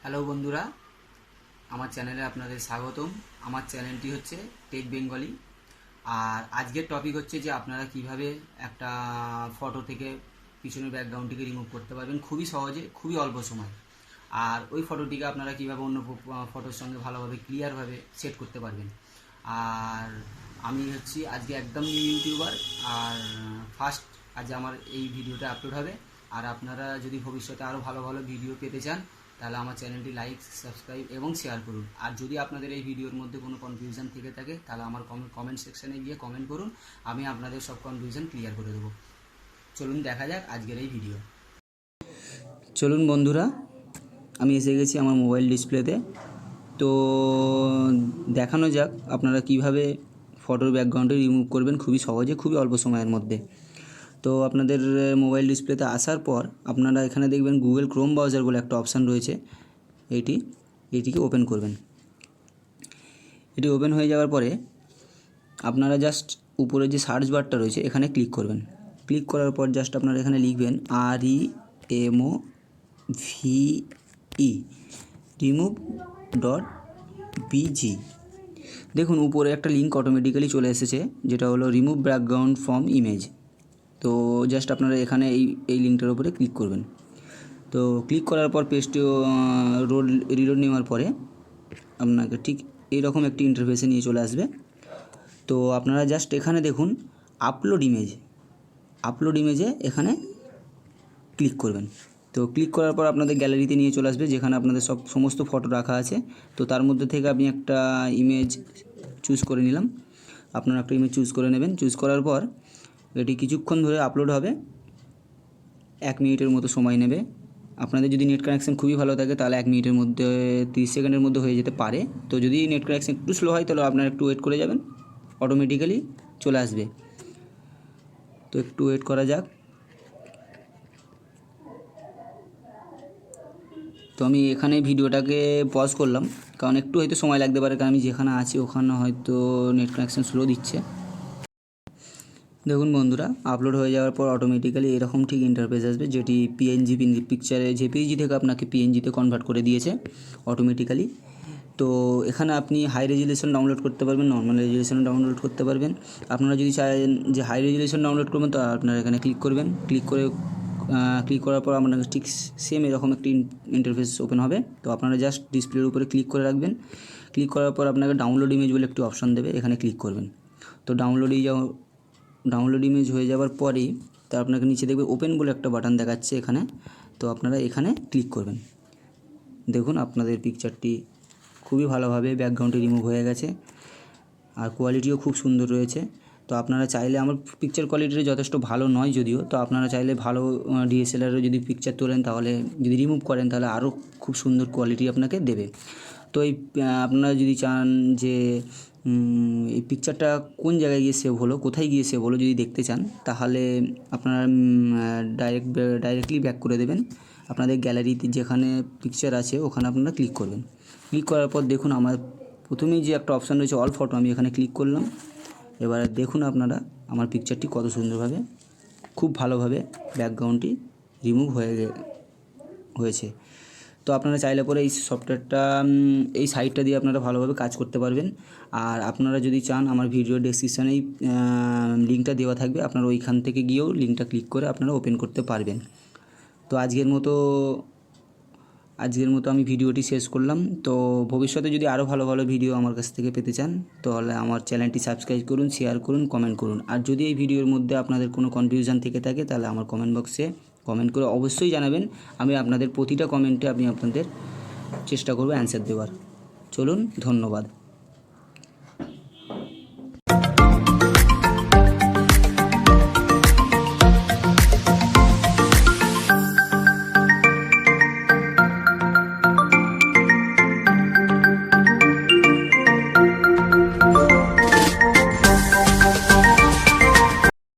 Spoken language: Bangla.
হ্যালো বন্ধুরা, আমার চ্যানেলে আপনাদের স্বাগতম। আমার চ্যানেলটি হচ্ছে টেক বেঙ্গলি। আর আজকের টপিক হচ্ছে যে আপনারা কিভাবে একটা ফটো থেকে পিছনের ব্যাকগ্রাউন্ডটিকে রিমুভ করতে পারবেন খুবই সহজে, খুবই অল্প সময়। আর ওই ফটোটিকে আপনারা কিভাবে অন্য ফটোর সঙ্গে ভালোভাবে ক্লিয়ারভাবে সেট করতে পারবেন। আর আমি হচ্ছি আজকে একদম নিউ ইউটিউবার, আর ফার্স্ট আজ আমার এই ভিডিওটা আপলোড হবে। আর আপনারা যদি ভবিষ্যতে আরও ভালো ভালো ভিডিও পেতে চান তাহলে আমার চ্যানেলটি লাইক, সাবস্ক্রাইব এবং শেয়ার করুন। আর যদি আপনাদের এই ভিডিওর মধ্যে কোনো কনফিউশন থেকে থাকে তাহলে আমার কমেন্ট সেকশানে গিয়ে কমেন্ট করুন, আমি আপনাদের সব কনফিউশন ক্লিয়ার করে দেবো। চলুন দেখা যাক আজকের এই ভিডিও। চলুন বন্ধুরা, আমি এসে গেছি আমার মোবাইল ডিসপ্লেতে। তো দেখানো যাক আপনারা কিভাবে ফটোর ব্যাকগ্রাউন্ডে রিমুভ করবেন খুবই সহজে, খুবই অল্প সময়ের মধ্যে। তো আপনাদের মোবাইল ডিসপ্লেতে আসার পর আপনারা এখানে দেখবেন গুগল ক্রোম ব্রাউজার বলে একটা অপশান রয়েছে, এটিকে ওপেন করবেন। এটি ওপেন হয়ে যাওয়ার পরে আপনারা জাস্ট উপরে যে সার্চ বারটা রয়েছে এখানে ক্লিক করবেন। ক্লিক করার পর জাস্ট আপনারা এখানে লিখবেন REMOVE remove.bg। দেখুন উপরে একটা লিঙ্ক অটোমেটিক্যালি চলে এসেছে, যেটা হলো রিমুভ ব্যাকগ্রাউন্ড ফ্রম ইমেজ। তো জাস্ট আপনারা এখানে এই লিঙ্কটার উপরে ক্লিক করবেন। তো ক্লিক করার পর পেজটি রিলোড নেওয়ার পরে আপনাকে ঠিক এইরকম একটি ইন্টারফেসে নিয়ে চলে আসবে। তো আপনারা জাস্ট এখানে দেখুন আপলোড ইমেজে এখানে ক্লিক করবেন। তো ক্লিক করার পর আপনাদের গ্যালারিতে নিয়ে চলে আসবে, যেখানে আপনাদের সমস্ত ফটো রাখা আছে। তো তার মধ্যে থেকে আমি একটা ইমেজ চুজ করে নিলাম। আপনারা একটা ইমেজ চুজ করে নেবেন। চুজ করার পর এটি কিছুক্ষণ ধরে আপলোড হবে, 1 মিনিটের মতো সময় নেবে। আপনাদের যদি নেট কানেকশান খুবই ভালো থাকে তাহলে 1 মিনিটের মধ্যে 30 সেকেন্ডের মধ্যে হয়ে যেতে পারে। তো যদি নেট কানেকশান একটু স্লো হয় তাহলে আপনারা একটু ওয়েট করে যাবেন, অটোমেটিক্যালি চলে আসবে। তো একটু ওয়েট করা যাক। তো আমি এখানে ভিডিওটাকে পজ করলাম, কারণ একটু হয়তো সময় লাগতে পারে, কারণ আমি যেখানে আছি ওখানে হয়তো নেট কানেকশান স্লো দিচ্ছে। দেখুন বন্ধুরা, আপলোড হয়ে যাওয়ার পর অটোমেটিক্যালি এরকম ঠিক ইন্টারফেস আসবে, যেটি পিএনজি পিকচারে জেপিইজি থেকে আপনাকে পিএনজিতে কনভার্ট করে দিয়েছে অটোমেটিক্যালি। তো এখানে আপনি হাই রেজুলেশন ডাউনলোড করতে পারবেন, নর্মাল রেজুলেশন ডাউনলোড করতে পারবেন। আপনারা যদি চান যে হাই রেজুলেশন ডাউনলোড করবেন তো আপনারা এখানে ক্লিক করবেন। ক্লিক করার পর আপনাকে ঠিক সেম এরকম একটি ইন্টারফেস ওপেন হবে। তো আপনারা জাস্ট ডিসপ্লের উপরে ক্লিক করে রাখবেন। ক্লিক করার পর আপনাকে ডাউনলোড ইমেজ বলে একটি অপশান দেবে, এখানে ক্লিক করবেন। তো ডাউনলোড ইমেজ হয়ে যাওয়ার পরেই তো আপনাকে নিচে দেখবে ওপেন বলে একটা বাটন দেখাচ্ছে এখানে। তো আপনারা এখানে ক্লিক করবেন। দেখুন আপনাদের পিকচারটি খুবই ভালোভাবে ব্যাকগ্রাউন্ডে রিমুভ হয়ে গেছে, আর কোয়ালিটিও খুব সুন্দর রয়েছে। তো আপনারা চাইলে, আমার পিকচার কোয়ালিটিটা যথেষ্ট ভালো নয় যদিও, তো আপনারা চাইলে ভালো ডিএসএলআরে যদি পিকচার তোলেন তাহলে, যদি রিমুভ করেন তাহলে আরও খুব সুন্দর কোয়ালিটি আপনাকে দেবে। তো আপনারা যদি চান যে এই পিকচারটা কোথায় গিয়ে সেভ হলো যদি দেখতে চান, তাহলে আপনারা ডাইরেক্টলি ব্যাক করে দেবেন। আপনাদের গ্যালারিতে যেখানে পিকচার আছে ওখানে আপনারা ক্লিক করবেন। ক্লিক করার পর দেখুন আমার প্রথমেই যে একটা অপশান রয়েছে অল ফটো, আমি এখানে ক্লিক করলাম। এবারে দেখুন আপনারা আমার পিকচারটি কত সুন্দরভাবে, খুব ভালোভাবে ব্যাকগ্রাউন্ডটি রিমুভ হয়েছে। তো আপনারা চাইলে পরে এই সফটওয়্যারটা, এই সাইটটা দিয়ে আপনারা ভালোভাবে কাজ করতে পারবেন। আর আপনারা যদি চান আমার ভিডিও ডেসক্রিপশানেই লিঙ্কটা দেওয়া থাকবে, আপনারা ওইখান থেকে গিয়েও লিঙ্কটা ক্লিক করে আপনারা ওপেন করতে পারবেন। তো আজকের মতো আমি ভিডিওটি শেষ করলাম। তো ভবিষ্যতে যদি আরও ভালো ভালো ভিডিও আমার কাছ থেকে পেতে চান তাহলে আমার চ্যানেলটি সাবস্ক্রাইব করুন, শেয়ার করুন, কমেন্ট করুন। আর যদি এই ভিডিওর মধ্যে আপনাদের কোনো কনফিউশন থেকে থাকে তাহলে আমার কমেন্ট বক্সে কমেন্ট করে অবশ্যই জানাবেন। আমি আপনাদের প্রতিটা কমেন্টে আপনাদের চেষ্টা করব অ্যান্সার দেওয়ার। চলুন, ধন্যবাদ।